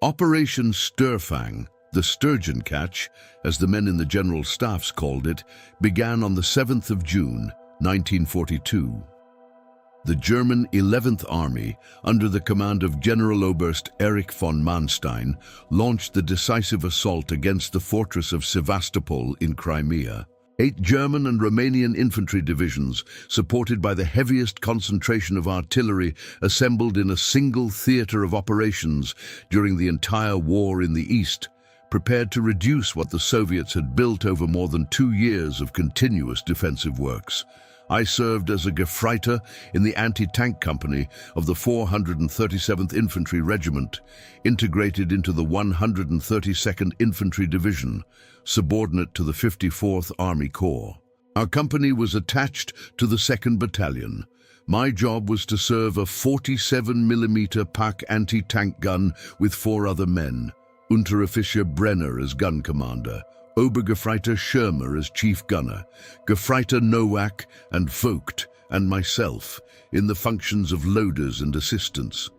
Operation Störfang, the sturgeon catch, as the men in the General Staffs called it, began on the 7th of June, 1942. The German 11th Army, under the command of Generaloberst Erich von Manstein, launched the decisive assault against the fortress of Sevastopol in Crimea. 8 German and Romanian infantry divisions, supported by the heaviest concentration of artillery, assembled in a single theater of operations during the entire war in the East, prepared to reduce what the Soviets had built over more than 2 years of continuous defensive works. I served as a Gefreiter in the anti-tank company of the 437th Infantry Regiment, integrated into the 132nd Infantry Division, subordinate to the 54th Army Corps. Our company was attached to the 2nd Battalion. My job was to serve a 47mm PaK anti-tank gun with 4 other men, Unteroffizier Brenner as gun commander, Obergefreiter Schirmer as chief gunner, Gefreiter Nowak and Vogt and myself in the functions of loaders and assistants.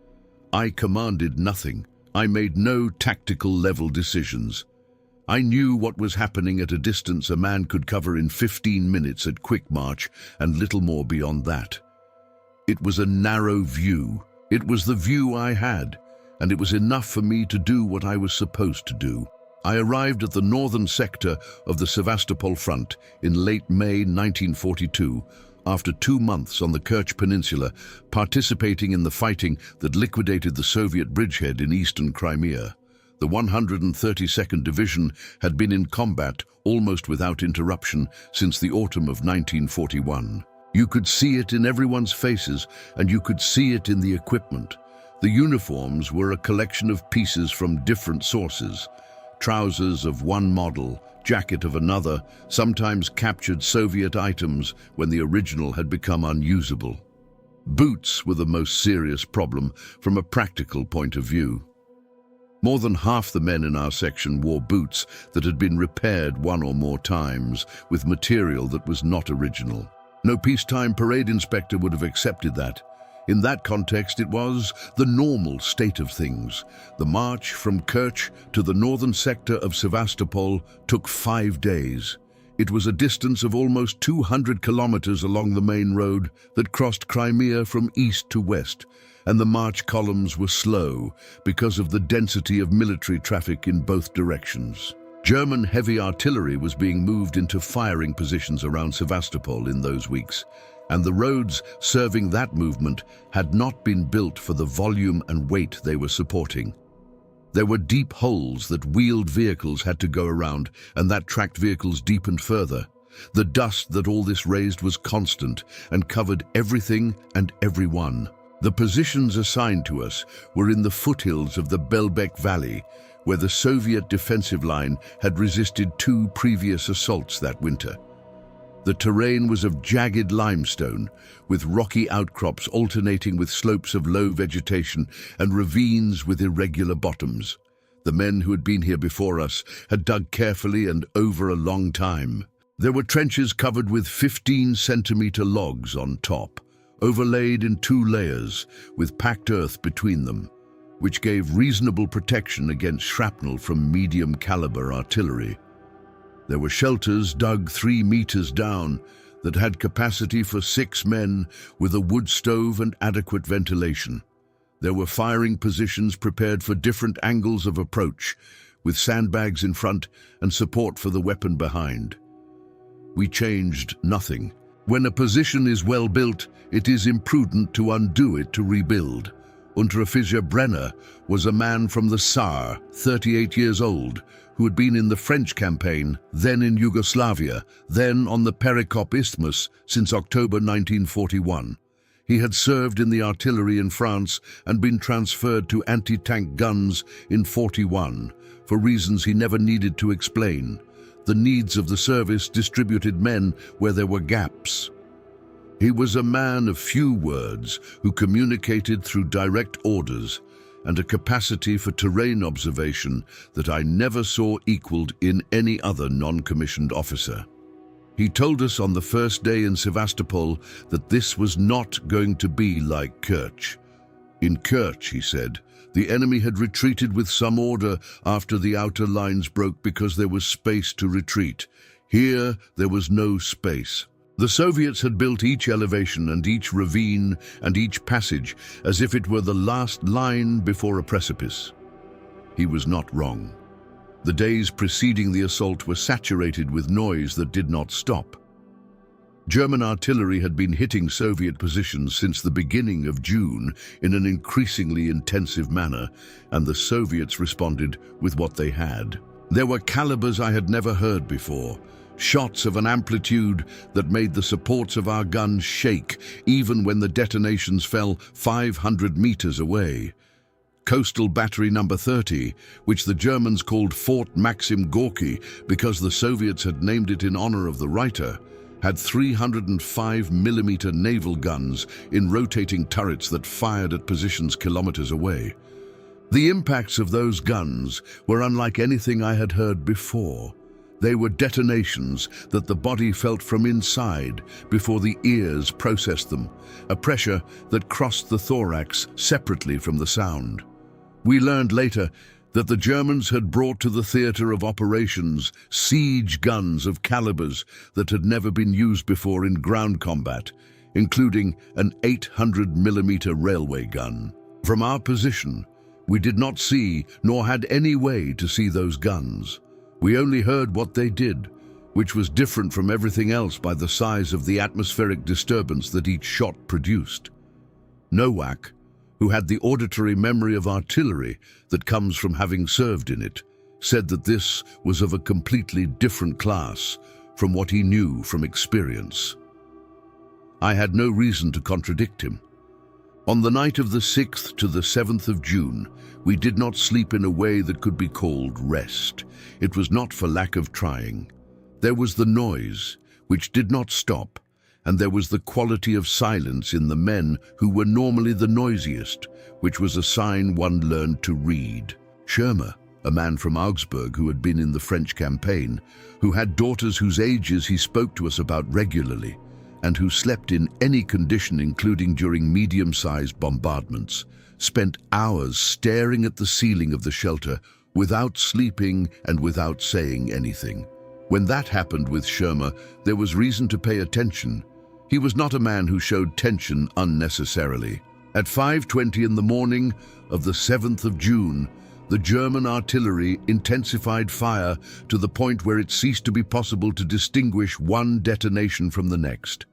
I commanded nothing. I made no tactical level decisions. I knew what was happening at a distance a man could cover in 15 minutes at quick march and little more beyond that. It was a narrow view. It was the view I had, and it was enough for me to do what I was supposed to do. I arrived at the northern sector of the Sevastopol front in late May 1942, after 2 months on the Kerch Peninsula, participating in the fighting that liquidated the Soviet bridgehead in eastern Crimea. The 132nd Division had been in combat almost without interruption since the autumn of 1941. You could see it in everyone's faces, and you could see it in the equipment. The uniforms were a collection of pieces from different sources. Trousers of one model, jacket of another, sometimes captured Soviet items when the original had become unusable. Boots were the most serious problem from a practical point of view. More than half the men in our section wore boots that had been repaired 1 or more times with material that was not original. No peacetime parade inspector would have accepted that. In that context, it was the normal state of things. The march from Kerch to the northern sector of Sevastopol took 5 days. It was a distance of almost 200 kilometers along the main road that crossed Crimea from east to west, and the march columns were slow because of the density of military traffic in both directions. German heavy artillery was being moved into firing positions around Sevastopol in those weeks, and the roads serving that movement had not been built for the volume and weight they were supporting. There were deep holes that wheeled vehicles had to go around, and that tracked vehicles deepened further. The dust that all this raised was constant and covered everything and everyone. The positions assigned to us were in the foothills of the Belbek Valley, where the Soviet defensive line had resisted 2 previous assaults that winter. The terrain was of jagged limestone, with rocky outcrops alternating with slopes of low vegetation and ravines with irregular bottoms. The men who had been here before us had dug carefully and over a long time. There were trenches covered with 15-centimeter logs on top, overlaid in 2 layers with packed earth between them, which gave reasonable protection against shrapnel from medium-caliber artillery. There were shelters dug 3 meters down that had capacity for 6 men with a wood stove and adequate ventilation. There were firing positions prepared for different angles of approach, with sandbags in front and support for the weapon behind. We changed nothing. When a position is well built, it is imprudent to undo it to rebuild. Unteroffizier Brenner was a man from the Saar, 38 years old, who had been in the French campaign, then in Yugoslavia, then on the Perikop Isthmus since October 1941. He had served in the artillery in France and been transferred to anti-tank guns in 41, for reasons he never needed to explain. The needs of the service distributed men where there were gaps. He was a man of few words who communicated through direct orders and a capacity for terrain observation that I never saw equaled in any other non-commissioned officer. He told us on the first day in Sevastopol that this was not going to be like Kerch. In Kerch, he said, The enemy had retreated with some order after the outer lines broke because there was space to retreat. Here, there was no space. The Soviets had built each elevation and each ravine and each passage as if it were the last line before a precipice. He was not wrong. The days preceding the assault were saturated with noise that did not stop. German artillery had been hitting Soviet positions since the beginning of June in an increasingly intensive manner, and the Soviets responded with what they had. There were calibers I had never heard before, shots of an amplitude that made the supports of our guns shake even when the detonations fell 500 meters away. Coastal Battery Number 30, which the Germans called Fort Maxim Gorky because the Soviets had named it in honor of the writer, had 305mm naval guns in rotating turrets that fired at positions kilometers away. The impacts of those guns were unlike anything I had heard before. They were detonations that the body felt from inside before the ears processed them, a pressure that crossed the thorax separately from the sound. We learned later that the Germans had brought to the theater of operations siege guns of calibers that had never been used before in ground combat, including an 800mm railway gun. From our position, we did not see nor had any way to see those guns. We only heard what they did, which was different from everything else by the size of the atmospheric disturbance that each shot produced. Nowak, who had the auditory memory of artillery that comes from having served in it, said that this was of a completely different class from what he knew from experience. I had no reason to contradict him. On the night of the 6th to the 7th of June, we did not sleep in a way that could be called rest. It was not for lack of trying. There was the noise, which did not stop, and there was the quality of silence in the men who were normally the noisiest, which was a sign one learned to read. Schirmer, a man from Augsburg who had been in the French campaign, who had daughters whose ages he spoke to us about regularly, and who slept in any condition including during medium-sized bombardments, spent hours staring at the ceiling of the shelter without sleeping and without saying anything. When that happened with Schirmer, there was reason to pay attention. He was not a man who showed tension unnecessarily. At 5:20 in the morning of the 7th of June, the German artillery intensified fire to the point where it ceased to be possible to distinguish one detonation from the next.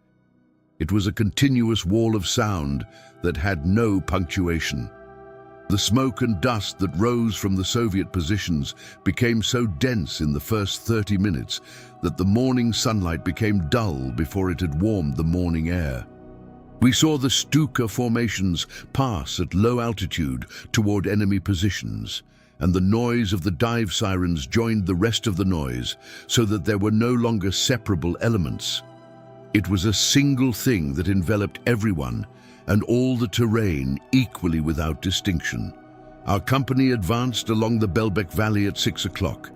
It was a continuous wall of sound that had no punctuation. The smoke and dust that rose from the Soviet positions became so dense in the first 30 minutes that the morning sunlight became dull before it had warmed the morning air. We saw the Stuka formations pass at low altitude toward enemy positions, and the noise of the dive sirens joined the rest of the noise so that there were no longer separable elements. It was a single thing that enveloped everyone and all the terrain equally without distinction. Our company advanced along the Belbek Valley at 6 o'clock.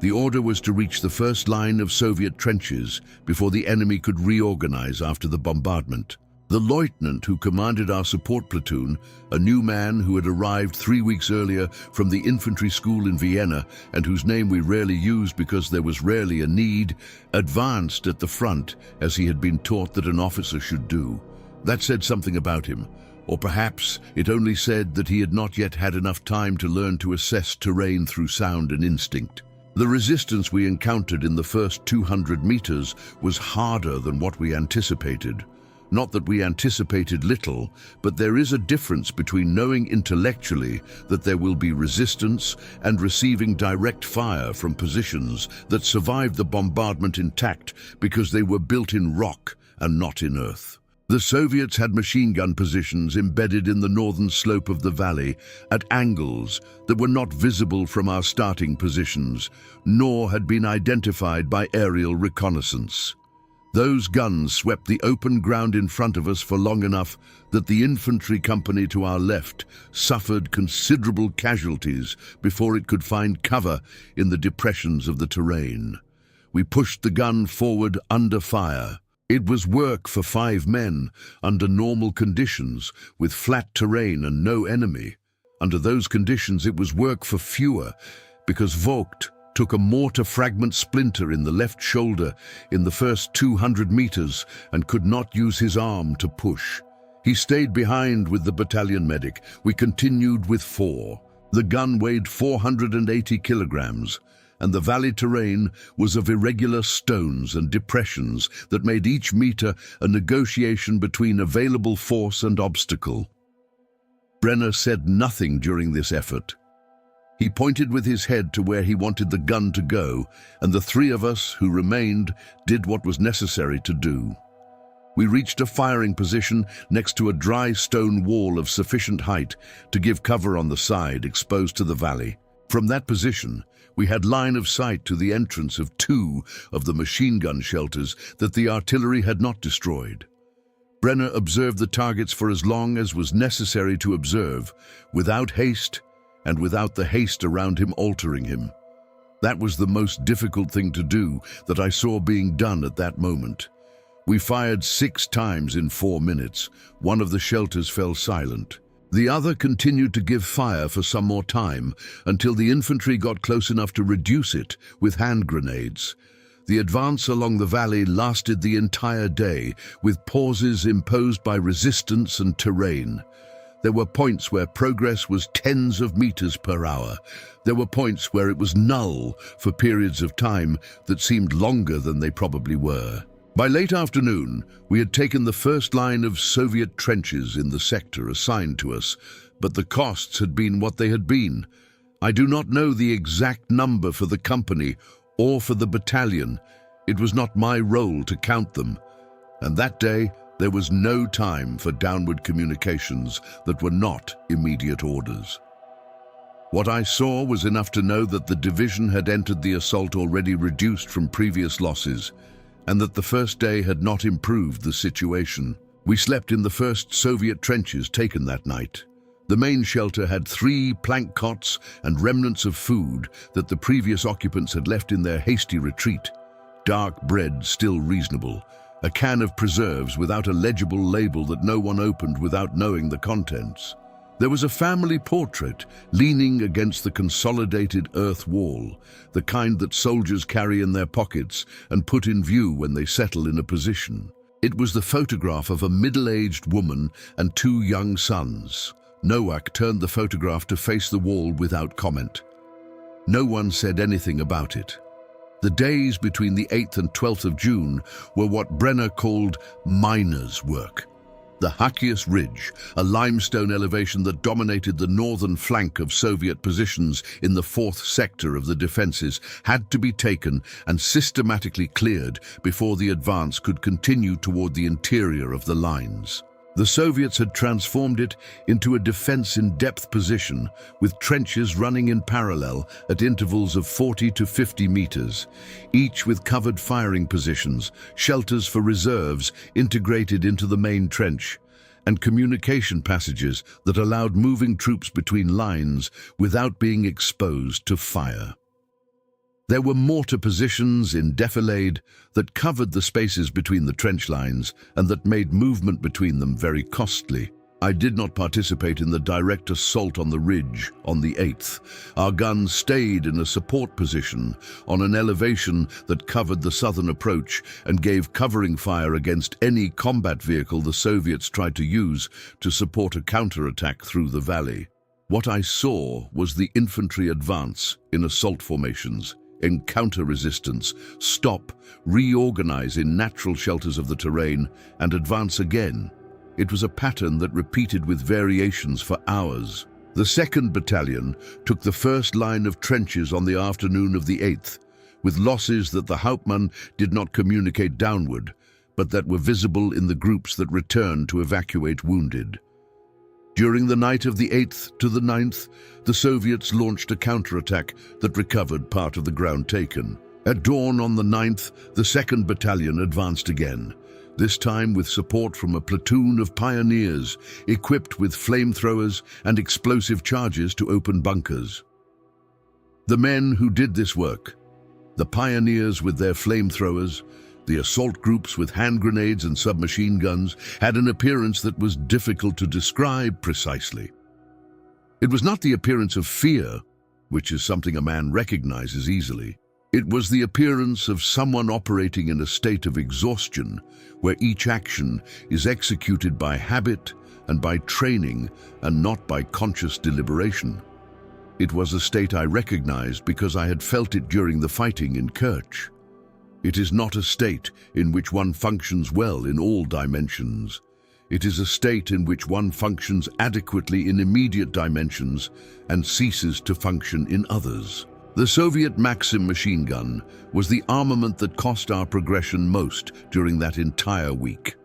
The order was to reach the first line of Soviet trenches before the enemy could reorganize after the bombardment. The lieutenant who commanded our support platoon, a new man who had arrived 3 weeks earlier from the infantry school in Vienna and whose name we rarely used because there was rarely a need, advanced at the front as he had been taught that an officer should do. That said something about him, or perhaps it only said that he had not yet had enough time to learn to assess terrain through sound and instinct. The resistance we encountered in the first 200 meters was harder than what we anticipated. Not that we anticipated little, but there is a difference between knowing intellectually that there will be resistance and receiving direct fire from positions that survived the bombardment intact because they were built in rock and not in earth. The Soviets had machine gun positions embedded in the northern slope of the valley at angles that were not visible from our starting positions, nor had been identified by aerial reconnaissance. Those guns swept the open ground in front of us for long enough that the infantry company to our left suffered considerable casualties before it could find cover in the depressions of the terrain. We pushed the gun forward under fire. It was work for 5 men under normal conditions with flat terrain and no enemy. Under those conditions, it was work for fewer, because Vogt took a mortar fragment splinter in the left shoulder in the first 200 meters and could not use his arm to push. He stayed behind with the battalion medic. We continued with 4. The gun weighed 480 kilograms, and the valley terrain was of irregular stones and depressions that made each meter a negotiation between available force and obstacle. Brenner said nothing during this effort. He pointed with his head to where he wanted the gun to go, and the 3 of us who remained did what was necessary to do. We reached a firing position next to a dry stone wall of sufficient height to give cover on the side exposed to the valley. From that position, we had line of sight to the entrance of 2 of the machine gun shelters that the artillery had not destroyed. Brenner observed the targets for as long as was necessary to observe, without haste and without the haste around him altering him. That was the most difficult thing to do that I saw being done at that moment. We fired 6 times in 4 minutes. One of the shelters fell silent. The other continued to give fire for some more time until the infantry got close enough to reduce it with hand grenades. The advance along the valley lasted the entire day, with pauses imposed by resistance and terrain. There were points where progress was tens of meters per hour. There were points where it was null for periods of time that seemed longer than they probably were. By late afternoon, we had taken the first line of Soviet trenches in the sector assigned to us, but the costs had been what they had been. I do not know the exact number for the company or for the battalion. It was not my role to count them. And that day, there was no time for downward communications that were not immediate orders. What I saw was enough to know that the division had entered the assault already reduced from previous losses, and that the first day had not improved the situation. We slept in the first Soviet trenches taken that night. The main shelter had 3 plank cots and remnants of food that the previous occupants had left in their hasty retreat. Dark bread still reasonable, a can of preserves without a legible label that no one opened without knowing the contents. There was a family portrait leaning against the consolidated earth wall, the kind that soldiers carry in their pockets and put in view when they settle in a position. It was the photograph of a middle-aged woman and 2 young sons. Nowak turned the photograph to face the wall without comment. No one said anything about it. The days between the 8th and 12th of June were what Brenner called miners' work. The Hakius Ridge, a limestone elevation that dominated the northern flank of Soviet positions in the 4th sector of the defenses, had to be taken and systematically cleared before the advance could continue toward the interior of the lines. The Soviets had transformed it into a defense-in-depth position with trenches running in parallel at intervals of 40 to 50 meters, each with covered firing positions, shelters for reserves integrated into the main trench, and communication passages that allowed moving troops between lines without being exposed to fire. There were mortar positions in defilade that covered the spaces between the trench lines and that made movement between them very costly. I did not participate in the direct assault on the ridge on the 8th. Our guns stayed in a support position on an elevation that covered the southern approach and gave covering fire against any combat vehicle the Soviets tried to use to support a counterattack through the valley. What I saw was the infantry advance in assault formations, encounter resistance, stop, reorganize in natural shelters of the terrain, and advance again. It was a pattern that repeated with variations for hours. The 2nd Battalion took the first line of trenches on the afternoon of the 8th, with losses that the Hauptmann did not communicate downward, but that were visible in the groups that returned to evacuate wounded. During the night of the 8th to the 9th, the Soviets launched a counterattack that recovered part of the ground taken. At dawn on the 9th, the 2nd Battalion advanced again, this time with support from a platoon of pioneers equipped with flamethrowers and explosive charges to open bunkers. The men who did this work, the pioneers with their flamethrowers, the assault groups with hand grenades and submachine guns, had an appearance that was difficult to describe precisely. It was not the appearance of fear, which is something a man recognizes easily. It was the appearance of someone operating in a state of exhaustion, where each action is executed by habit and by training and not by conscious deliberation. It was a state I recognized because I had felt it during the fighting in Kerch. It is not a state in which one functions well in all dimensions. It is a state in which one functions adequately in immediate dimensions and ceases to function in others. The Soviet Maxim machine gun was the armament that cost our progression most during that entire week.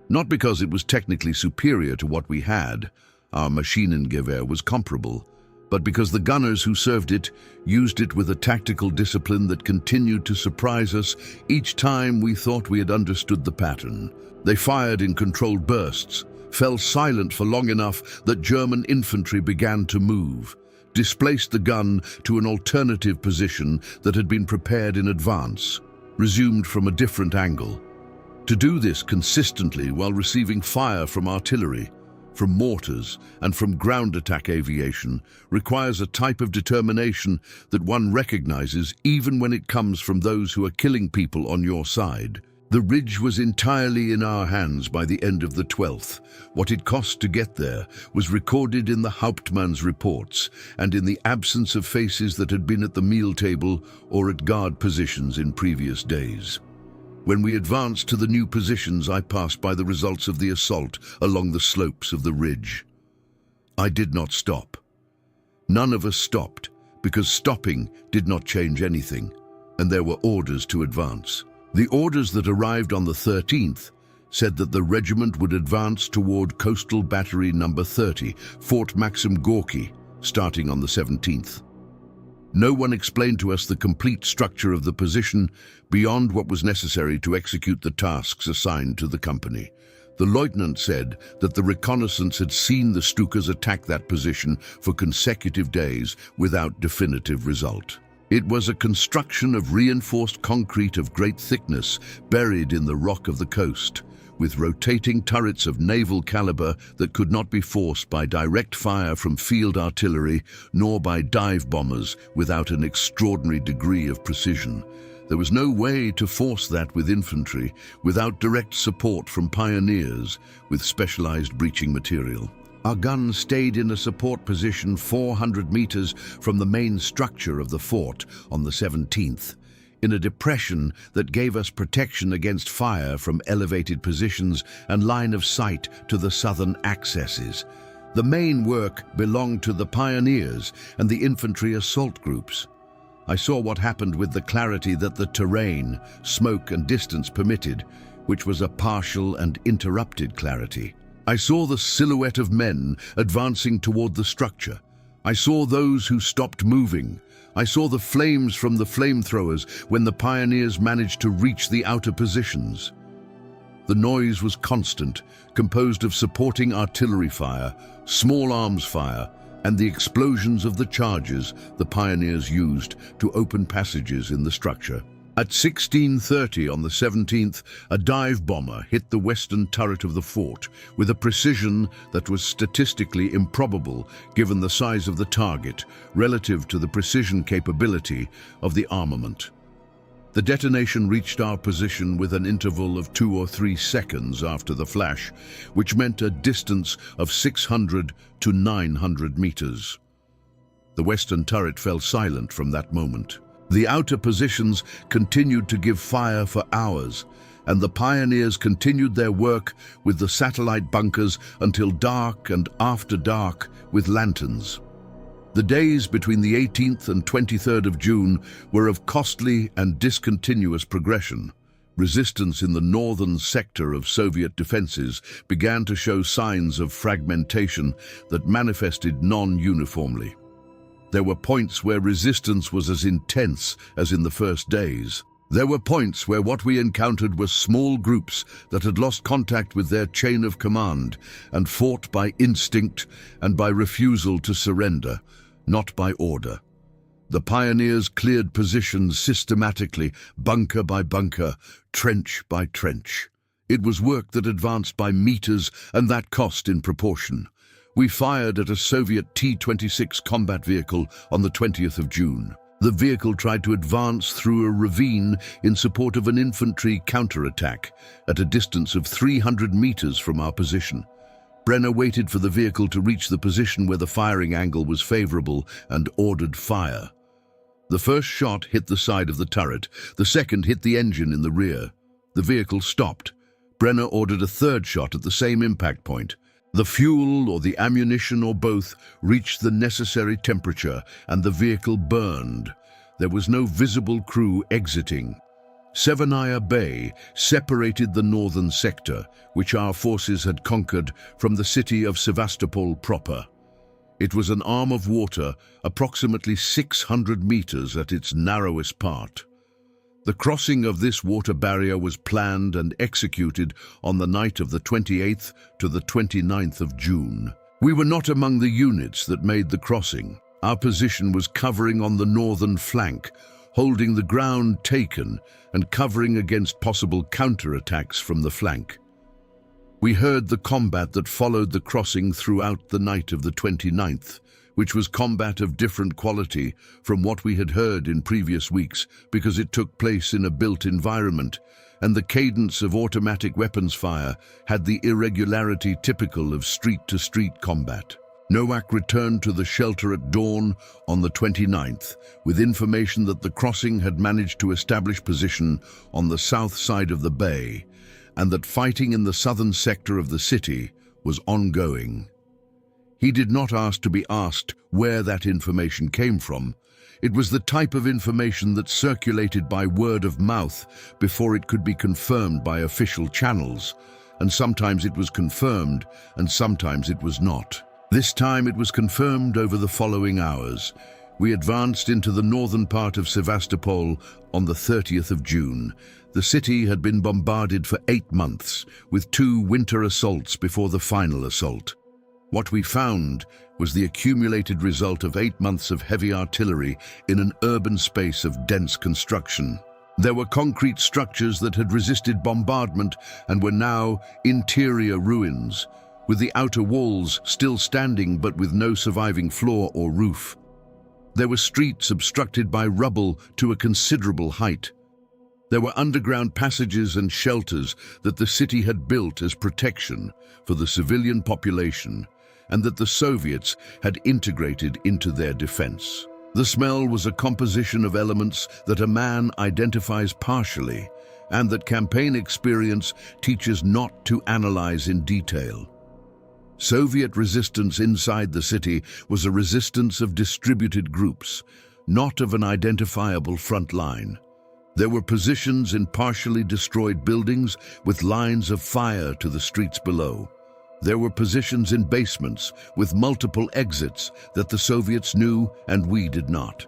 Not because it was technically superior to what we had, our Maschinengewehr was comparable, but because the gunners who served it used it with a tactical discipline that continued to surprise us each time we thought we had understood the pattern. They fired in controlled bursts, fell silent for long enough that German infantry began to move, displaced the gun to an alternative position that had been prepared in advance, resumed from a different angle. To do this consistently while receiving fire from artillery, from mortars, and from ground attack aviation requires a type of determination that one recognizes even when it comes from those who are killing people on your side. The ridge was entirely in our hands by the end of the 12th. What it cost to get there was recorded in the Hauptmann's reports and in the absence of faces that had been at the meal table or at guard positions in previous days. When we advanced to the new positions, I passed by the results of the assault along the slopes of the ridge. I did not stop. None of us stopped, because stopping did not change anything, and there were orders to advance. The orders that arrived on the 13th said that the regiment would advance toward Coastal Battery Number 30, Fort Maxim Gorky, starting on the 17th. No one explained to us the complete structure of the position beyond what was necessary to execute the tasks assigned to the company. The lieutenant said that the reconnaissance had seen the Stukas attack that position for consecutive days without definitive result. It was a construction of reinforced concrete of great thickness buried in the rock of the coast, with rotating turrets of naval caliber that could not be forced by direct fire from field artillery nor by dive bombers without an extraordinary degree of precision. There was no way to force that with infantry without direct support from pioneers with specialized breaching material. Our guns stayed in a support position 400 meters from the main structure of the fort on the 17th. In a depression that gave us protection against fire from elevated positions and line of sight to the southern accesses. The main work belonged to the pioneers and the infantry assault groups. I saw what happened with the clarity that the terrain, smoke and distance permitted, which was a partial and interrupted clarity. I saw the silhouette of men advancing toward the structure. I saw those who stopped moving. I saw the flames from the flamethrowers when the pioneers managed to reach the outer positions. The noise was constant, composed of supporting artillery fire, small arms fire, and the explosions of the charges the pioneers used to open passages in the structure. At 16:30 on the 17th, a dive bomber hit the western turret of the fort with a precision that was statistically improbable given the size of the target relative to the precision capability of the armament. The detonation reached our position with an interval of 2 or 3 seconds after the flash, which meant a distance of 600 to 900 meters. The western turret fell silent from that moment. The outer positions continued to give fire for hours, and the pioneers continued their work with the satellite bunkers until dark and after dark with lanterns. The days between the 18th and 23rd of June were of costly and discontinuous progression. Resistance in the northern sector of Soviet defenses began to show signs of fragmentation that manifested non-uniformly. There were points where resistance was as intense as in the first days. There were points where what we encountered were small groups that had lost contact with their chain of command and fought by instinct and by refusal to surrender, not by order. The pioneers cleared positions systematically, bunker by bunker, trench by trench. It was work that advanced by meters, and that cost in proportion. We fired at a Soviet T-26 combat vehicle on the 20th of June. The vehicle tried to advance through a ravine in support of an infantry counterattack at a distance of 300 meters from our position. Brenner waited for the vehicle to reach the position where the firing angle was favorable and ordered fire. The first shot hit the side of the turret, the second hit the engine in the rear. The vehicle stopped. Brenner ordered a third shot at the same impact point. The fuel or the ammunition or both reached the necessary temperature and the vehicle burned. There was no visible crew exiting. Sevastopol Bay separated the northern sector, which our forces had conquered, from the city of Sevastopol proper. It was an arm of water approximately 600 meters at its narrowest part. The crossing of this water barrier was planned and executed on the night of the 28th to the 29th of June. We were not among the units that made the crossing. Our position was covering on the northern flank, holding the ground taken and covering against possible counterattacks from the flank. We heard the combat that followed the crossing throughout the night of the 29th, which was combat of different quality from what we had heard in previous weeks because it took place in a built environment, and the cadence of automatic weapons fire had the irregularity typical of street-to-street combat. Nowak returned to the shelter at dawn on the 29th with information that the crossing had managed to establish position on the south side of the bay and that fighting in the southern sector of the city was ongoing. He did not ask to be asked where that information came from. It was the type of information that circulated by word of mouth before it could be confirmed by official channels, and sometimes it was confirmed and sometimes it was not. This time it was confirmed over the following hours. We advanced into the northern part of Sevastopol on the 30th of June. The city had been bombarded for 8 months, with 2 winter assaults before the final assault. What we found was the accumulated result of 8 months of heavy artillery in an urban space of dense construction. There were concrete structures that had resisted bombardment and were now interior ruins, with the outer walls still standing but with no surviving floor or roof. There were streets obstructed by rubble to a considerable height. There were underground passages and shelters that the city had built as protection for the civilian population and that the Soviets had integrated into their defense. The smell was a composition of elements that a man identifies partially and that campaign experience teaches not to analyze in detail. Soviet resistance inside the city was a resistance of distributed groups, not of an identifiable front line. There were positions in partially destroyed buildings with lines of fire to the streets below. There were positions in basements with multiple exits that the Soviets knew and we did not.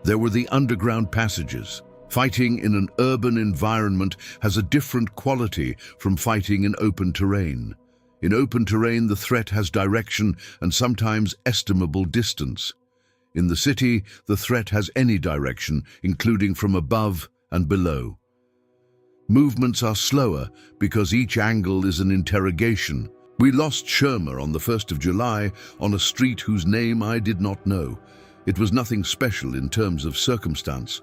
There were the underground passages. Fighting in an urban environment has a different quality from fighting in open terrain. In open terrain, the threat has direction and sometimes estimable distance. In the city, the threat has any direction, including from above and below. Movements are slower because each angle is an interrogation. We lost Sherma on the 1st of July on a street whose name I did not know. It was nothing special in terms of circumstance.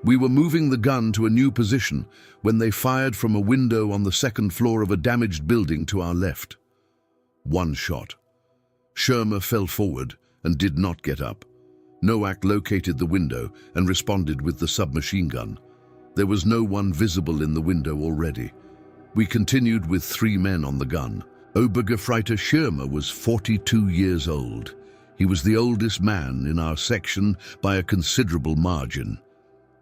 We were moving the gun to a new position when they fired from a window on the second floor of a damaged building to our left. 1 shot. Sherma fell forward and did not get up. Nowak located the window and responded with the submachine gun. There was no one visible in the window already. We continued with 3 men on the gun. Gefreiter Sherma was 42 years old. He was the oldest man in our section by a considerable margin.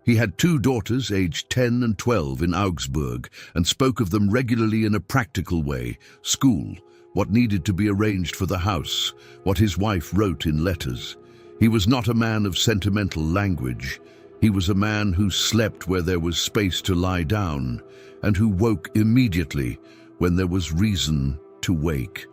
He had 2 daughters aged 10 and 12 in Augsburg and spoke of them regularly in a practical way: school, what needed to be arranged for the house, what his wife wrote in letters. He was not a man of sentimental language. He was a man who slept where there was space to lie down and who woke immediately when there was reason to wake.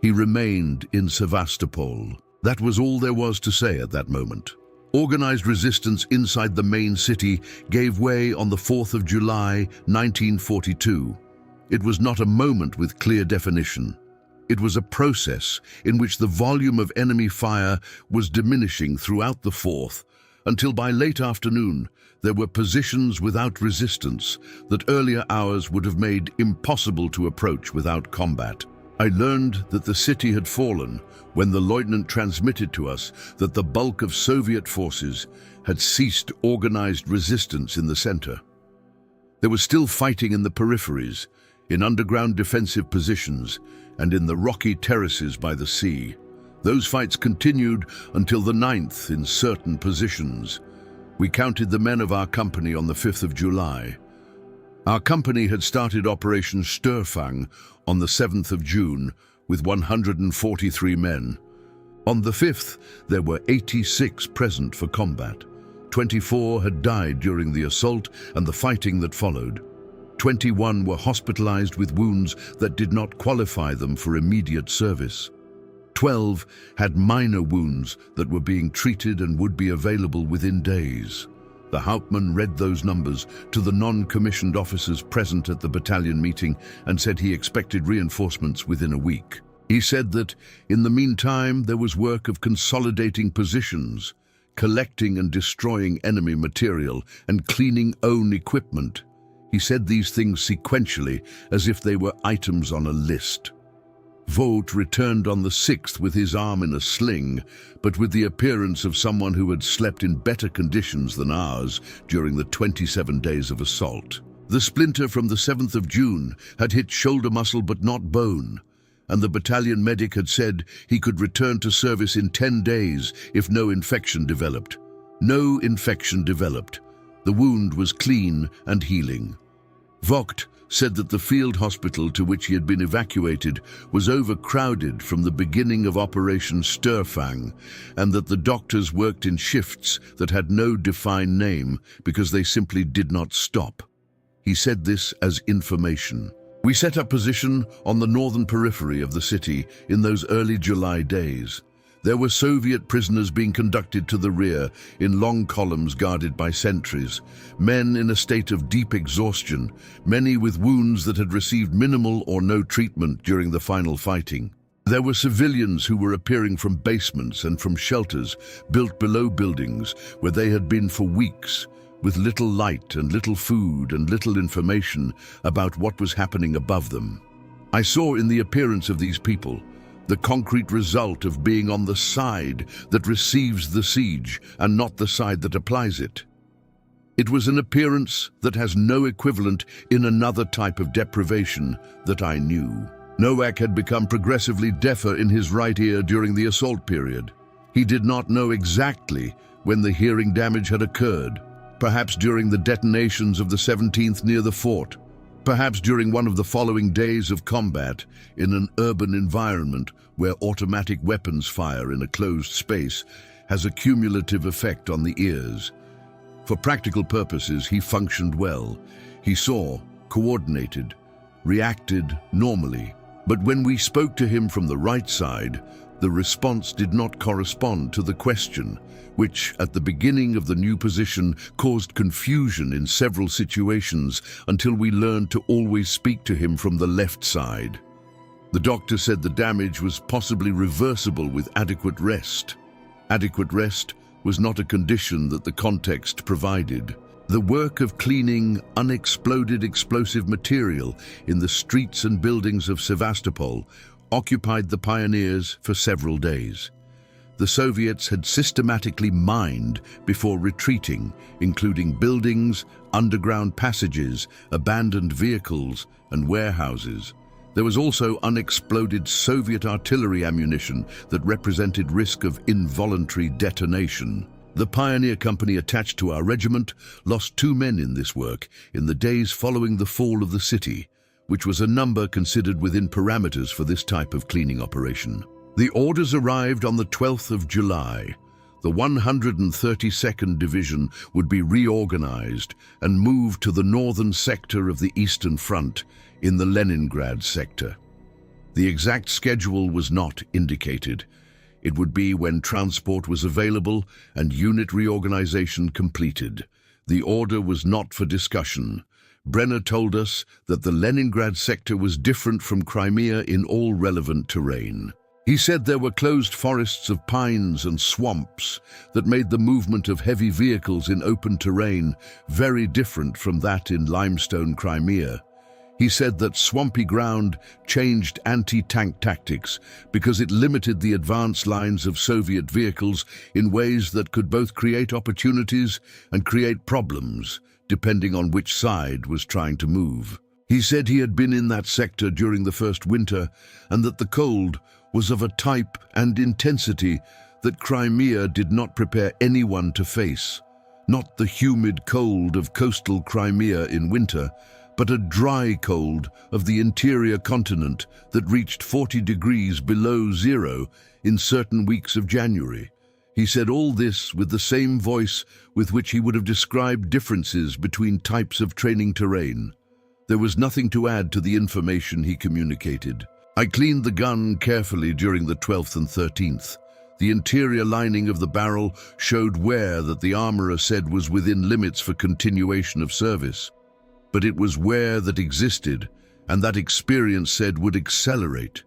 He remained in Sevastopol. That was all there was to say at that moment. Organized resistance inside the main city gave way on the 4th of July, 1942. It was not a moment with clear definition. It was a process in which the volume of enemy fire was diminishing throughout the 4th, until by late afternoon there were positions without resistance that earlier hours would have made impossible to approach without combat. I learned that the city had fallen when the lieutenant transmitted to us that the bulk of Soviet forces had ceased organized resistance in the center. There was still fighting in the peripheries, in underground defensive positions, and in the rocky terraces by the sea. Those fights continued until the 9th in certain positions. We counted the men of our company on the 5th of July. Our company had started Operation Störfang on the 7th of June with 143 men. On the 5th, there were 86 present for combat. 24 had died during the assault and the fighting that followed. 21 were hospitalized with wounds that did not qualify them for immediate service. 12 had minor wounds that were being treated and would be available within days. The Hauptmann read those numbers to the non-commissioned officers present at the battalion meeting and said he expected reinforcements within a week. He said that, in the meantime, there was work of consolidating positions, collecting and destroying enemy material, and cleaning own equipment. He said these things sequentially, as if they were items on a list. Vogt returned on the 6th with his arm in a sling, but with the appearance of someone who had slept in better conditions than ours during the 27 days of assault. The splinter from the 7th of June had hit shoulder muscle but not bone, and the battalion medic had said he could return to service in 10 days if no infection developed. No infection developed. The wound was clean and healing. Vogt said that the field hospital to which he had been evacuated was overcrowded from the beginning of Operation Störfang, and that the doctors worked in shifts that had no defined name because they simply did not stop. He said this as information. We set up position on the northern periphery of the city in those early July days. There were Soviet prisoners being conducted to the rear in long columns guarded by sentries, men in a state of deep exhaustion, many with wounds that had received minimal or no treatment during the final fighting. There were civilians who were appearing from basements and from shelters built below buildings where they had been for weeks, with little light and little food and little information about what was happening above them. I saw in the appearance of these people the concrete result of being on the side that receives the siege and not the side that applies it. It was an appearance that has no equivalent in another type of deprivation that I knew. Nowak had become progressively deafer in his right ear during the assault period. He did not know exactly when the hearing damage had occurred, perhaps during the detonations of the 17th near the fort, perhaps during one of the following days of combat in an urban environment where automatic weapons fire in a closed space has a cumulative effect on the ears. For practical purposes, he functioned well. He saw, coordinated, reacted normally. But when we spoke to him from the right side, the response did not correspond to the question, which, at the beginning of the new position, caused confusion in several situations until we learned to always speak to him from the left side. The doctor said the damage was possibly reversible with adequate rest. Adequate rest was not a condition that the context provided. The work of cleaning unexploded explosive material in the streets and buildings of Sevastopol occupied the pioneers for several days. The Soviets had systematically mined before retreating, including buildings, underground passages, abandoned vehicles, and warehouses. There was also unexploded Soviet artillery ammunition that represented risk of involuntary detonation. The pioneer company attached to our regiment lost 2 men in this work in the days following the fall of the city, which was a number considered within parameters for this type of cleaning operation. The orders arrived on the 12th of July. The 132nd Division would be reorganized and moved to the northern sector of the Eastern Front in the Leningrad sector. The exact schedule was not indicated. It would be when transport was available and unit reorganization completed. The order was not for discussion. Brenner told us that the Leningrad sector was different from Crimea in all relevant terrain. He said there were closed forests of pines and swamps that made the movement of heavy vehicles in open terrain very different from that in limestone Crimea. He said that swampy ground changed anti-tank tactics because it limited the advance lines of Soviet vehicles in ways that could both create opportunities and create problems, depending on which side was trying to move. He said he had been in that sector during the first winter and that the cold was of a type and intensity that Crimea did not prepare anyone to face. Not the humid cold of coastal Crimea in winter, but a dry cold of the interior continent that reached 40 degrees below zero in certain weeks of January. He said all this with the same voice with which he would have described differences between types of training terrain. There was nothing to add to the information he communicated. I cleaned the gun carefully during the 12th and 13th. The interior lining of the barrel showed wear that the armorer said was within limits for continuation of service. But it was wear that existed, and that experience said would accelerate.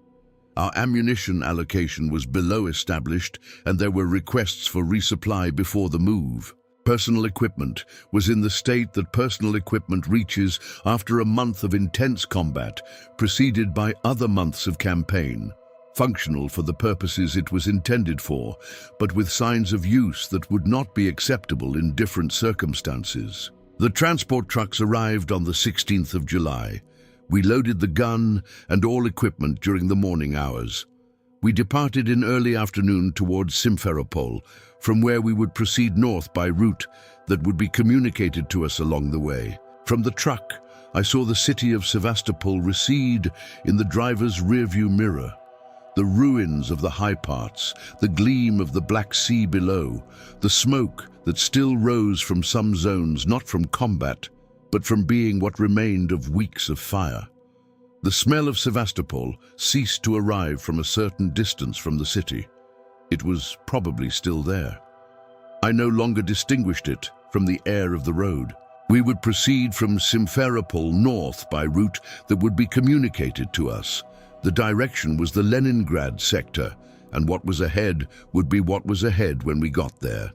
Our ammunition allocation was below established, and there were requests for resupply before the move. Personal equipment was in the state that personal equipment reaches after a month of intense combat, preceded by other months of campaign. Functional for the purposes it was intended for, but with signs of use that would not be acceptable in different circumstances. The transport trucks arrived on the 16th of July. We loaded the gun and all equipment during the morning hours. We departed in early afternoon towards Simferopol, from where we would proceed north by route that would be communicated to us along the way. From the truck, I saw the city of Sevastopol recede in the driver's rearview mirror. The ruins of the high parts, the gleam of the Black Sea below, the smoke that still rose from some zones, not from combat, but from being what remained of weeks of fire. The smell of Sevastopol ceased to arrive from a certain distance from the city. It was probably still there. I no longer distinguished it from the air of the road. We would proceed from Simferopol north by route that would be communicated to us. The direction was the Leningrad sector, and what was ahead would be what was ahead when we got there.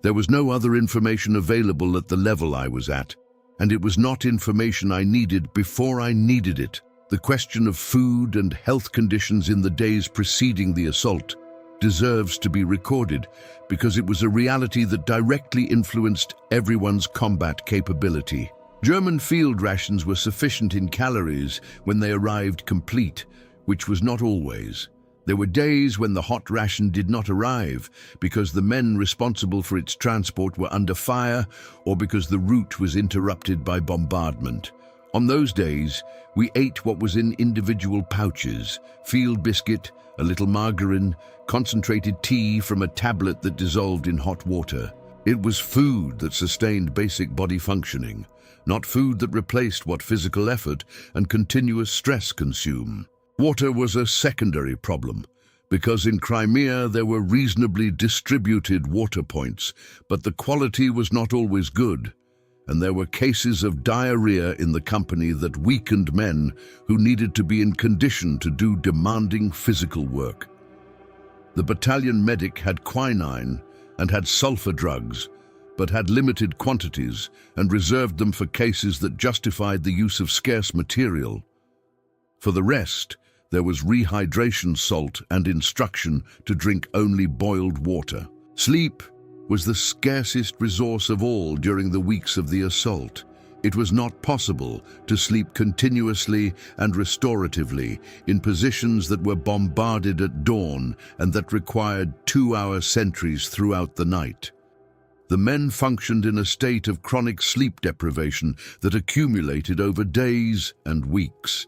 There was no other information available at the level I was at, and it was not information I needed before I needed it. The question of food and health conditions in the days preceding the assault deserves to be recorded because it was a reality that directly influenced everyone's combat capability. German field rations were sufficient in calories when they arrived complete, which was not always. There were days when the hot ration did not arrive because the men responsible for its transport were under fire or because the route was interrupted by bombardment. On those days, we ate what was in individual pouches, field biscuit, a little margarine, concentrated tea from a tablet that dissolved in hot water. It was food that sustained basic body functioning, not food that replaced what physical effort and continuous stress consume. Water was a secondary problem, because in Crimea there were reasonably distributed water points, but the quality was not always good, and there were cases of diarrhea in the company that weakened men who needed to be in condition to do demanding physical work. The battalion medic had quinine and had sulfur drugs, but had limited quantities and reserved them for cases that justified the use of scarce material. For the rest, there was rehydration salt and instruction to drink only boiled water. Sleep was the scarcest resource of all during the weeks of the assault. It was not possible to sleep continuously and restoratively in positions that were bombarded at dawn and that required 2-hour sentries throughout the night. The men functioned in a state of chronic sleep deprivation that accumulated over days and weeks.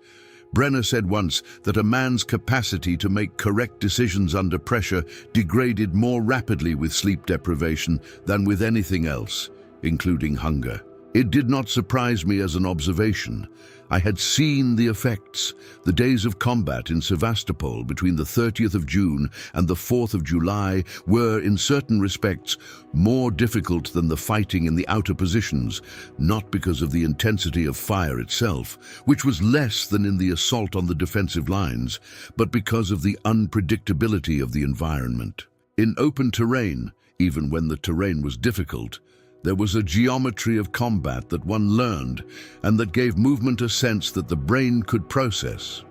Brenner said once that a man's capacity to make correct decisions under pressure degraded more rapidly with sleep deprivation than with anything else, including hunger. It did not surprise me as an observation. I had seen the effects. The days of combat in Sevastopol between the 30th of June and the 4th of July were, in certain respects, more difficult than the fighting in the outer positions, not because of the intensity of fire itself, which was less than in the assault on the defensive lines, but because of the unpredictability of the environment. In open terrain, even when the terrain was difficult, there was a geometry of combat that one learned and that gave movement a sense that the brain could process.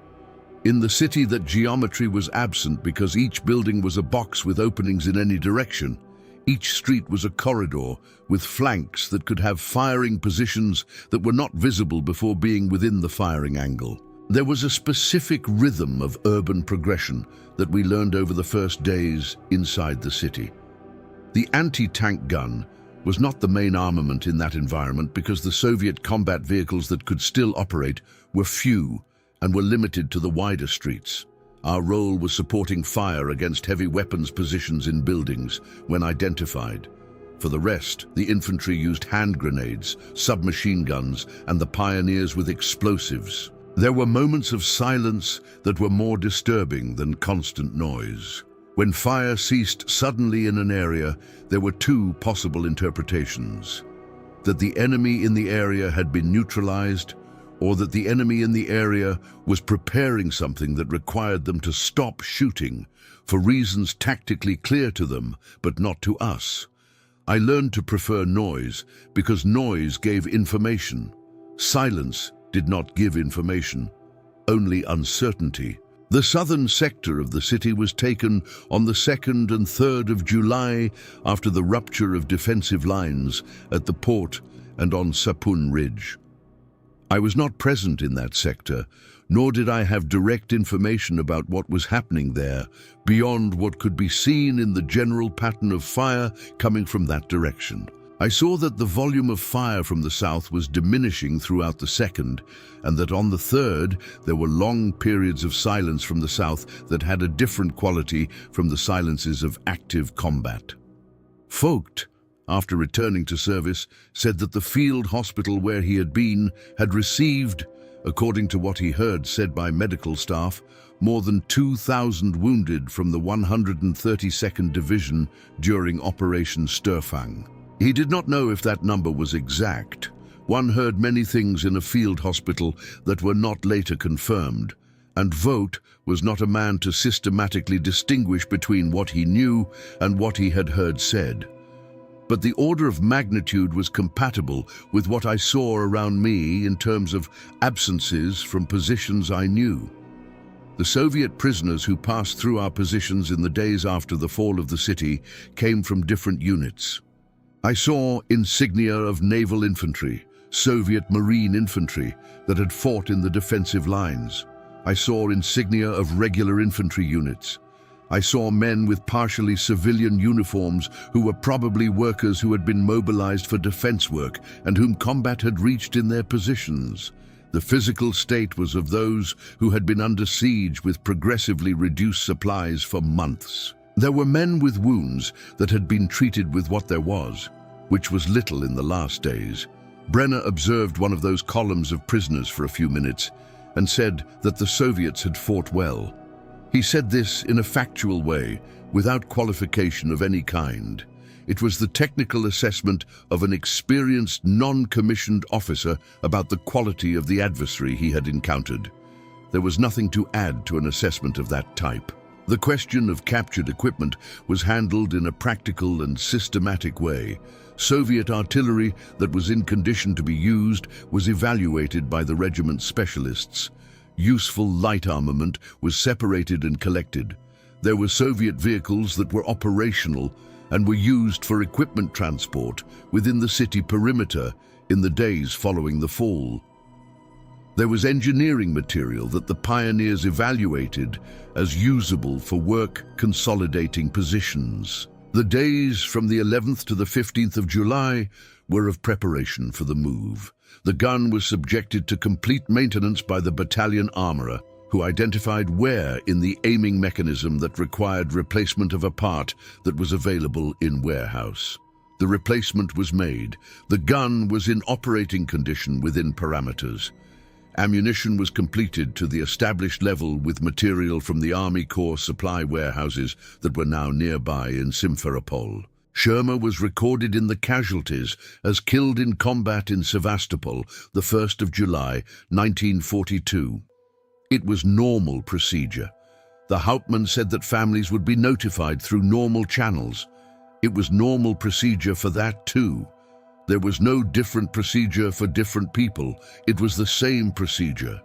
In the city, that geometry was absent because each building was a box with openings in any direction. Each street was a corridor with flanks that could have firing positions that were not visible before being within the firing angle. There was a specific rhythm of urban progression that we learned over the first days inside the city. The anti-tank gun was not the main armament in that environment because the Soviet combat vehicles that could still operate were few and were limited to the wider streets. Our role was supporting fire against heavy weapons positions in buildings when identified. For the rest, the infantry used hand grenades, submachine guns, and the pioneers with explosives. There were moments of silence that were more disturbing than constant noise. When fire ceased suddenly in an area, there were two possible interpretations: that the enemy in the area had been neutralized, or that the enemy in the area was preparing something that required them to stop shooting for reasons tactically clear to them, but not to us. I learned to prefer noise because noise gave information. Silence did not give information, only uncertainty. The southern sector of the city was taken on the 2nd and 3rd of July after the rupture of defensive lines at the port and on Sapun Ridge. I was not present in that sector, nor did I have direct information about what was happening there beyond what could be seen in the general pattern of fire coming from that direction. I saw that the volume of fire from the south was diminishing throughout the 2nd, and that on the 3rd there were long periods of silence from the south that had a different quality from the silences of active combat. Vogt, after returning to service, said that the field hospital where he had been had received, according to what he heard said by medical staff, more than 2,000 wounded from the 132nd Division during Operation Störfang. He did not know if that number was exact. One heard many things in a field hospital that were not later confirmed, and Vogt was not a man to systematically distinguish between what he knew and what he had heard said. But the order of magnitude was compatible with what I saw around me in terms of absences from positions I knew. The Soviet prisoners who passed through our positions in the days after the fall of the city came from different units. I saw insignia of naval infantry, Soviet marine infantry that had fought in the defensive lines. I saw insignia of regular infantry units. I saw men with partially civilian uniforms who were probably workers who had been mobilized for defense work and whom combat had reached in their positions. The physical state was of those who had been under siege with progressively reduced supplies for months. There were men with wounds that had been treated with what there was, which was little in the last days. Brenner observed one of those columns of prisoners for a few minutes and said that the Soviets had fought well. He said this in a factual way, without qualification of any kind. It was the technical assessment of an experienced non-commissioned officer about the quality of the adversary he had encountered. There was nothing to add to an assessment of that type. The question of captured equipment was handled in a practical and systematic way. Soviet artillery that was in condition to be used was evaluated by the regiment's specialists. Useful light armament was separated and collected. There were Soviet vehicles that were operational and were used for equipment transport within the city perimeter in the days following the fall. There was engineering material that the pioneers evaluated as usable for work consolidating positions. The days from the 11th to the 15th of July were of preparation for the move. The gun was subjected to complete maintenance by the battalion armorer, who identified wear in the aiming mechanism that required replacement of a part that was available in warehouse. The replacement was made. The gun was in operating condition within parameters. Ammunition was completed to the established level with material from the Army Corps supply warehouses that were now nearby in Simferopol. Sherma was recorded in the casualties as killed in combat in Sevastopol, the 1st of July, 1942. It was normal procedure. The Hauptmann said that families would be notified through normal channels. It was normal procedure for that too. There was no different procedure for different people. It was the same procedure.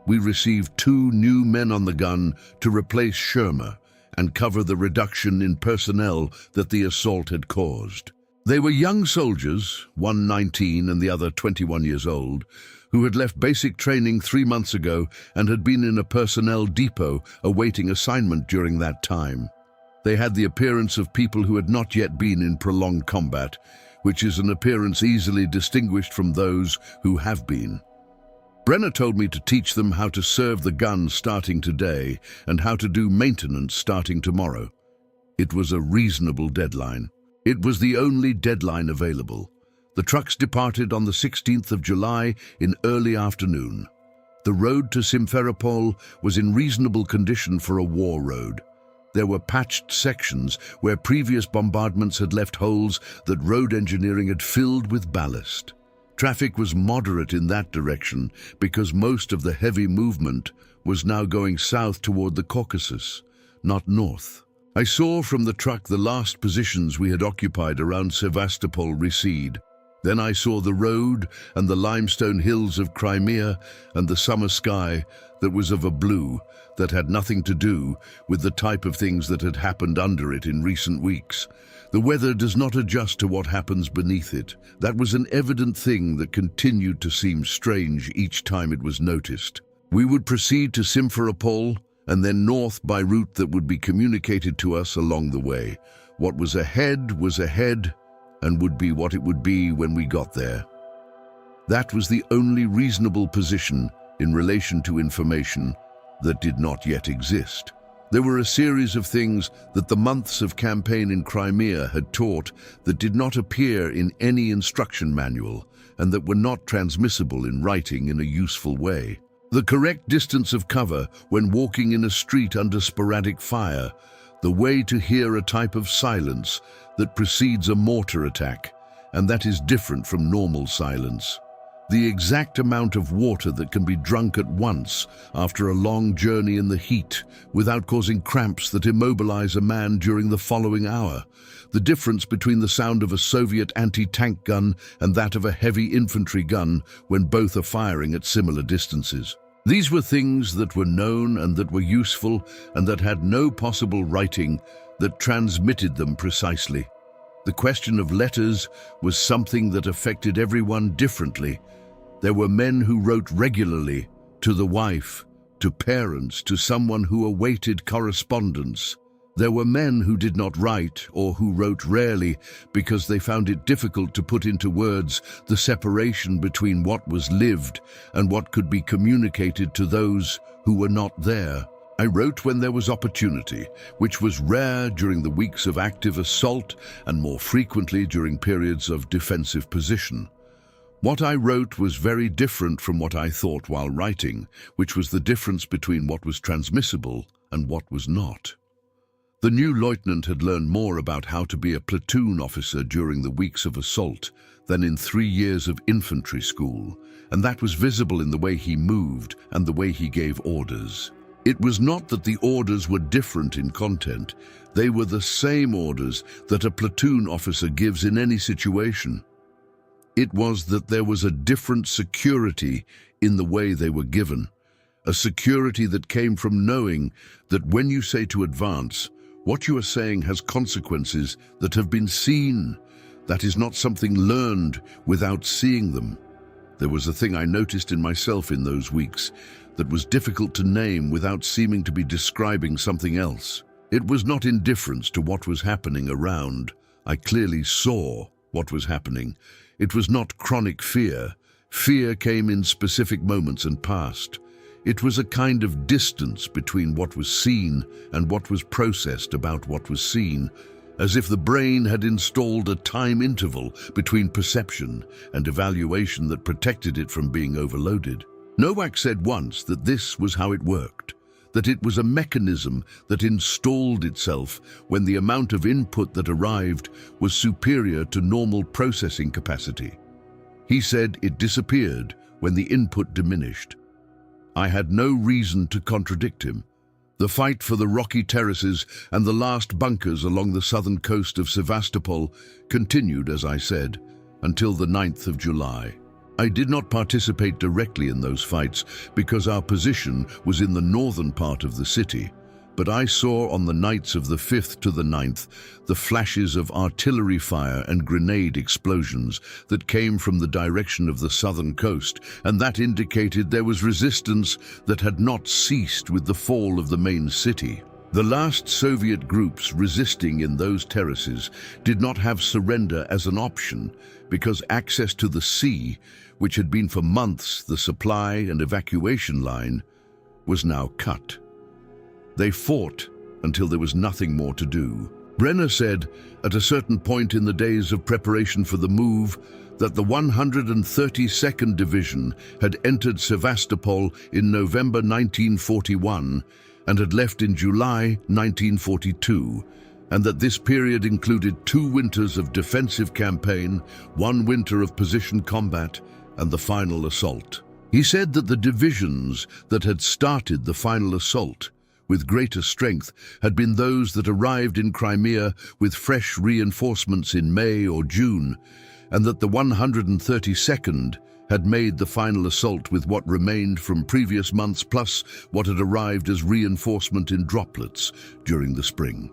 We received 2 new men on the gun to replace Sherma and cover the reduction in personnel that the assault had caused. They were young soldiers, one 19 and the other 21 years old, who had left basic training 3 months ago and had been in a personnel depot awaiting assignment during that time. They had the appearance of people who had not yet been in prolonged combat, which is an appearance easily distinguished from those who have been. Brenner told me to teach them how to serve the gun starting today and how to do maintenance starting tomorrow. It was a reasonable deadline. It was the only deadline available. The trucks departed on the 16th of July in early afternoon. The road to Simferopol was in reasonable condition for a war road. There were patched sections where previous bombardments had left holes that road engineering had filled with ballast. Traffic was moderate in that direction because most of the heavy movement was now going south toward the Caucasus, not north. I saw from the truck the last positions we had occupied around Sevastopol recede. Then I saw the road and the limestone hills of Crimea and the summer sky that was of a blue that had nothing to do with the type of things that had happened under it in recent weeks. The weather does not adjust to what happens beneath it. That was an evident thing that continued to seem strange each time it was noticed. We would proceed to Simferopol and then north by route that would be communicated to us along the way. What was ahead and would be what it would be when we got there. That was the only reasonable position in relation to information that did not yet exist. There were a series of things that the months of campaign in Crimea had taught that did not appear in any instruction manual and that were not transmissible in writing in a useful way. The correct distance of cover when walking in a street under sporadic fire, the way to hear a type of silence that precedes a mortar attack, and that is different from normal silence. The exact amount of water that can be drunk at once after a long journey in the heat without causing cramps that immobilize a man during the following hour. The difference between the sound of a Soviet anti-tank gun and that of a heavy infantry gun when both are firing at similar distances. These were things that were known and that were useful and that had no possible writing that transmitted them precisely. The question of letters was something that affected everyone differently. There were men who wrote regularly, to the wife, to parents, to someone who awaited correspondence. There were men who did not write or who wrote rarely because they found it difficult to put into words the separation between what was lived and what could be communicated to those who were not there. I wrote when there was opportunity, which was rare during the weeks of active assault and more frequently during periods of defensive position. What I wrote was very different from what I thought while writing, which was the difference between what was transmissible and what was not. The new lieutenant had learned more about how to be a platoon officer during the weeks of assault than in 3 years of infantry school, and that was visible in the way he moved and the way he gave orders. It was not that the orders were different in content, they were the same orders that a platoon officer gives in any situation. It was that there was a different security in the way they were given, a security that came from knowing that when you say to advance, what you are saying has consequences that have been seen. That is not something learned without seeing them. There was a thing I noticed in myself in those weeks that was difficult to name without seeming to be describing something else. It was not indifference to what was happening around. I clearly saw what was happening. It was not chronic fear. Fear came in specific moments and passed. It was a kind of distance between what was seen and what was processed about what was seen, as if the brain had installed a time interval between perception and evaluation that protected it from being overloaded. Nowak said once that this was how it worked, that it was a mechanism that installed itself when the amount of input that arrived was superior to normal processing capacity. He said it disappeared when the input diminished. I had no reason to contradict him. The fight for the rocky terraces and the last bunkers along the southern coast of Sevastopol continued, as I said, until the 9th of July. I did not participate directly in those fights because our position was in the northern part of the city, but I saw on the nights of the 5th to the 9th the flashes of artillery fire and grenade explosions that came from the direction of the southern coast, and that indicated there was resistance that had not ceased with the fall of the main city. The last Soviet groups resisting in those terraces did not have surrender as an option because access to the sea, which had been for months the supply and evacuation line, was now cut. They fought until there was nothing more to do. Brenner said at a certain point in the days of preparation for the move that the 132nd Division had entered Sevastopol in November 1941 and had left in July 1942, and that this period included 2 winters of defensive campaign, 1 winter of position combat, and the final assault. He said that the divisions that had started the final assault with greater strength had been those that arrived in Crimea with fresh reinforcements in May or June, and that the 132nd had made the final assault with what remained from previous months plus what had arrived as reinforcement in droplets during the spring.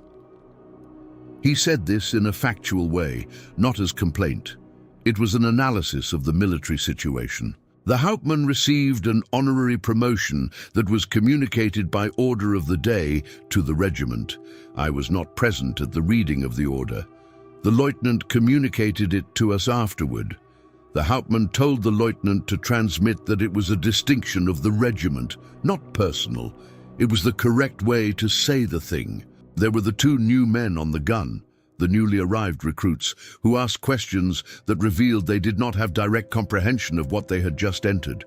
He said this in a factual way, not as complaint. It was an analysis of the military situation. The Hauptmann received an honorary promotion that was communicated by order of the day to the regiment. I was not present at the reading of the order. The lieutenant communicated it to us afterward. The Hauptmann told the lieutenant to transmit that it was a distinction of the regiment, not personal. It was the correct way to say the thing. There were the 2 new men on the gun, the newly arrived recruits, who asked questions that revealed they did not have direct comprehension of what they had just entered.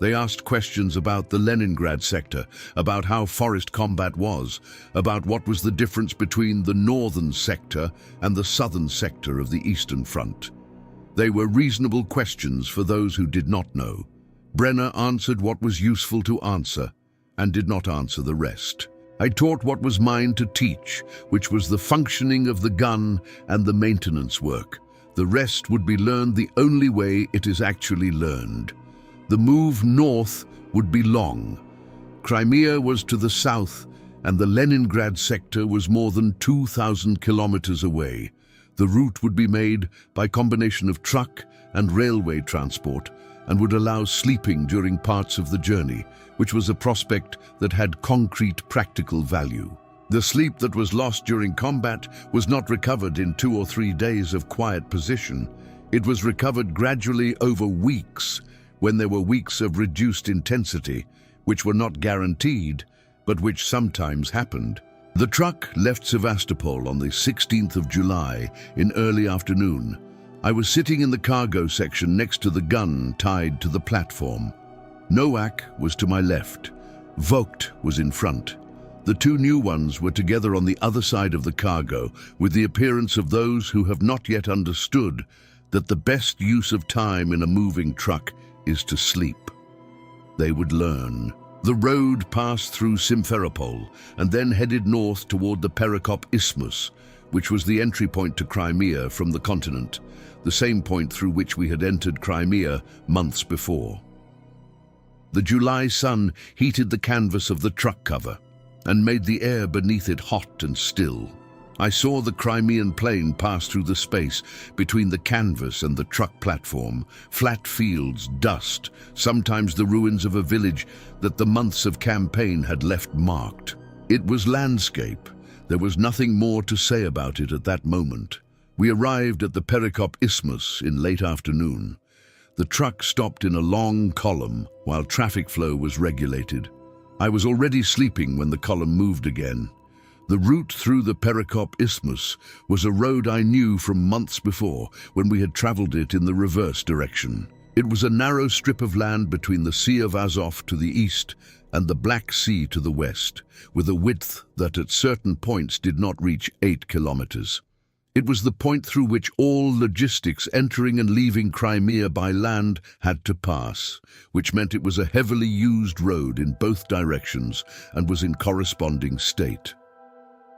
They asked questions about the Leningrad sector, about how forest combat was, about what was the difference between the northern sector and the southern sector of the Eastern Front. They were reasonable questions for those who did not know. Brenner answered what was useful to answer, and did not answer the rest. I taught what was mine to teach, which was the functioning of the gun and the maintenance work. The rest would be learned the only way it is actually learned. The move north would be long. Crimea was to the south, and the Leningrad sector was more than 2,000 kilometers away. The route would be made by combination of truck and railway transport, and would allow sleeping during parts of the journey, which was a prospect that had concrete practical value. The sleep that was lost during combat was not recovered in 2 or 3 days of quiet position. It was recovered gradually over weeks, when there were weeks of reduced intensity, which were not guaranteed, but which sometimes happened. The truck left Sevastopol on the 16th of July in early afternoon. I was sitting in the cargo section next to the gun tied to the platform. Nowak was to my left. Vogt was in front. The 2 new ones were together on the other side of the cargo, with the appearance of those who have not yet understood that the best use of time in a moving truck is to sleep. They would learn. The road passed through Simferopol and then headed north toward the Perekop Isthmus, which was the entry point to Crimea from the continent, the same point through which we had entered Crimea months before. The July sun heated the canvas of the truck cover and made the air beneath it hot and still. I saw the Crimean plain pass through the space between the canvas and the truck platform, flat fields, dust, sometimes the ruins of a village that the months of campaign had left marked. It was landscape. There was nothing more to say about it at that moment. We arrived at the Perekop Isthmus in late afternoon. The truck stopped in a long column while traffic flow was regulated. I was already sleeping when the column moved again. The route through the Perekop Isthmus was a road I knew from months before when we had traveled it in the reverse direction. It was a narrow strip of land between the Sea of Azov to the east and the Black Sea to the west, with a width that at certain points did not reach 8 kilometers. It was the point through which all logistics entering and leaving Crimea by land had to pass, which meant it was a heavily used road in both directions and was in corresponding state.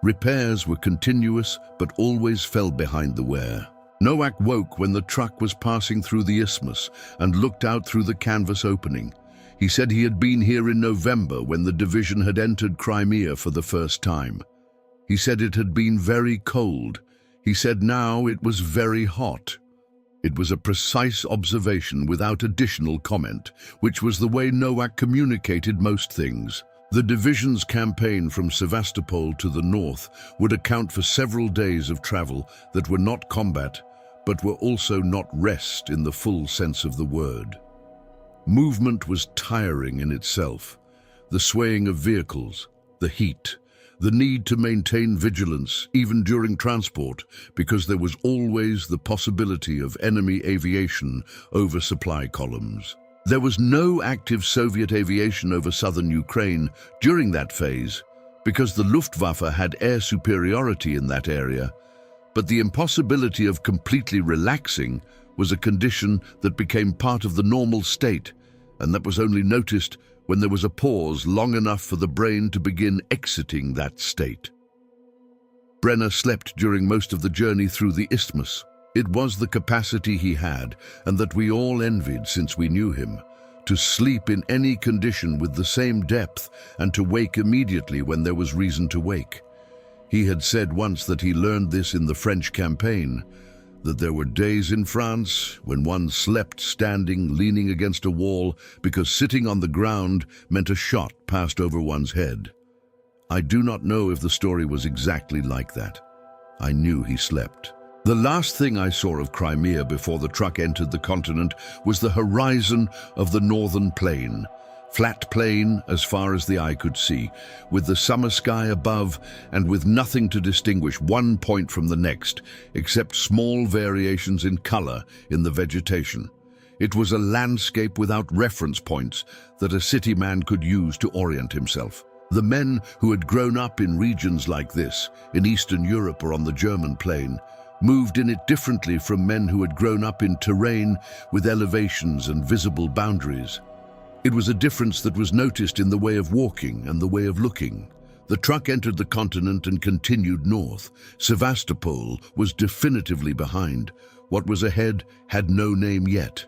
Repairs were continuous but always fell behind the wear. Nowak woke when the truck was passing through the isthmus and looked out through the canvas opening. He said he had been here in November when the division had entered Crimea for the first time. He said it had been very cold. He said now it was very hot. It was a precise observation without additional comment, which was the way Nowak communicated most things. The division's campaign from Sevastopol to the north would account for several days of travel that were not combat, but were also not rest in the full sense of the word. Movement was tiring in itself. The swaying of vehicles, the heat, the need to maintain vigilance even during transport because there was always the possibility of enemy aviation over supply columns. There was no active Soviet aviation over southern Ukraine during that phase because the Luftwaffe had air superiority in that area, but the impossibility of completely relaxing was a condition that became part of the normal state, and that was only noticed when there was a pause long enough for the brain to begin exiting that state. Brenner slept during most of the journey through the isthmus. It was the capacity he had, and that we all envied since we knew him, to sleep in any condition with the same depth and to wake immediately when there was reason to wake. He had said once that he learned this in the French campaign, that there were days in France when one slept standing, leaning against a wall, because sitting on the ground meant a shot passed over one's head. I do not know if the story was exactly like that. I knew he slept. The last thing I saw of Crimea before the truck entered the continent was the horizon of the northern plain. Flat plain as far as the eye could see, with the summer sky above and with nothing to distinguish one point from the next, except small variations in color in the vegetation. It was a landscape without reference points that a city man could use to orient himself. The men who had grown up in regions like this, in Eastern Europe or on the German plain, moved in it differently from men who had grown up in terrain with elevations and visible boundaries. It was a difference that was noticed in the way of walking and the way of looking. The truck entered the continent and continued north. Sevastopol was definitively behind. What was ahead had no name yet.